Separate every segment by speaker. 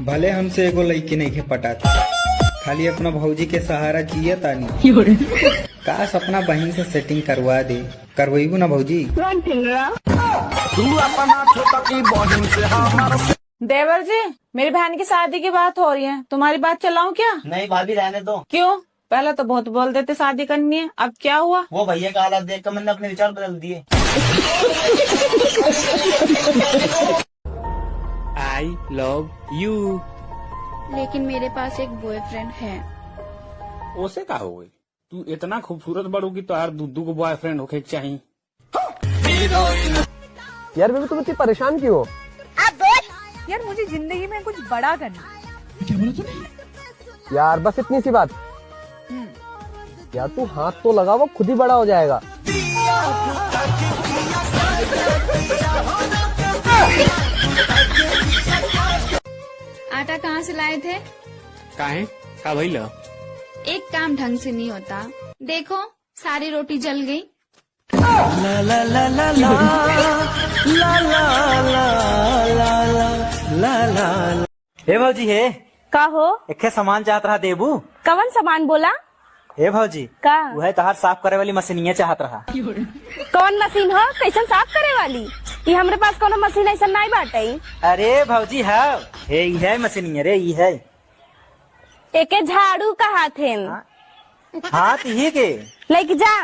Speaker 1: भले हमसे एगो लड़की नहीं के पटाती, खाली अपना भौजी के सहारा जिये तानी। काश अपना बहन से सेटिंग करवा दे। करवाईबू ना भौजी?
Speaker 2: देवर जी, मेरी बहन की शादी की बात हो रही है, तुम्हारी बात चलाऊं क्या?
Speaker 3: नहीं भाभी, रहने दो।
Speaker 2: क्यों? पहले तो बहुत बोल देते शादी करनी है, अब क्या हुआ?
Speaker 3: वो भैया का हालत देख कर मैंने अपने विचार बदल दिए।
Speaker 4: I love you.
Speaker 5: लेकिन मेरे पास एक बॉयफ्रेंड है।
Speaker 4: ओसे का हो गई? तू इतना खूबसूरत बड़ोगी तो यार दूधू को बॉयफ्रेंड होके चाहिए।
Speaker 6: यार बेबी तुम इतनी परेशान क्यों हो?
Speaker 7: यार मुझे जिंदगी में कुछ बड़ा करना।
Speaker 6: क्या बोला तूने? यार बस इतनी सी बात। यार तू हाथ तो लगा, वो खुद ही बड़ा हो जाएगा।
Speaker 5: आटा कहाँ से लाए थे?
Speaker 4: काहे का भइल?
Speaker 5: एक काम ढंग से नहीं होता। देखो सारी रोटी जल गई।
Speaker 3: हे भौजी हे
Speaker 7: का हो?
Speaker 3: एक सामान चाहत रहा देबू।
Speaker 7: कवन सामान बोला?
Speaker 3: हे भौजी
Speaker 7: का?
Speaker 3: वह तहार साफ करे वाली मशीनिया चाहत रहा।
Speaker 7: कौन मशीन हो? कैसन साफ करे वाली? कि हमरे पास कोनो मशीन ऐसा नहीं बाटे।
Speaker 3: अरे भौजी है, हे ई है मशीनिया रे, ई है।
Speaker 7: एके झाड़ू कहा थे।
Speaker 3: हाथ ही के
Speaker 7: लेके जा,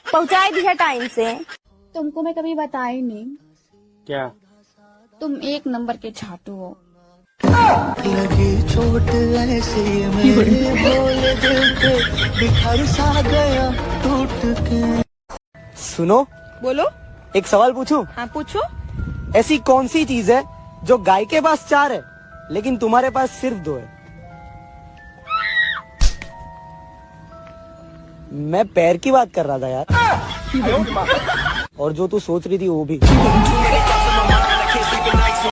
Speaker 7: पहुँचाई दिया टाइम से।
Speaker 5: तुमको मैं कभी बताई नहीं,
Speaker 4: क्या?
Speaker 5: तुम एक नंबर के छाटू हो।
Speaker 8: लगी चोट ऐसे मेरे भोले दिल पे बिखर सा गया टूट के।
Speaker 6: सुनो,
Speaker 7: बोलो।
Speaker 6: एक सवाल पूछूं?
Speaker 7: हाँ पूछो।
Speaker 6: ऐसी कौन सी चीज है जो गाय के पास 4 है लेकिन तुम्हारे पास सिर्फ 2 है? मैं पैर की बात कर रहा था यार। और जो तू सोच रही थी वो भी।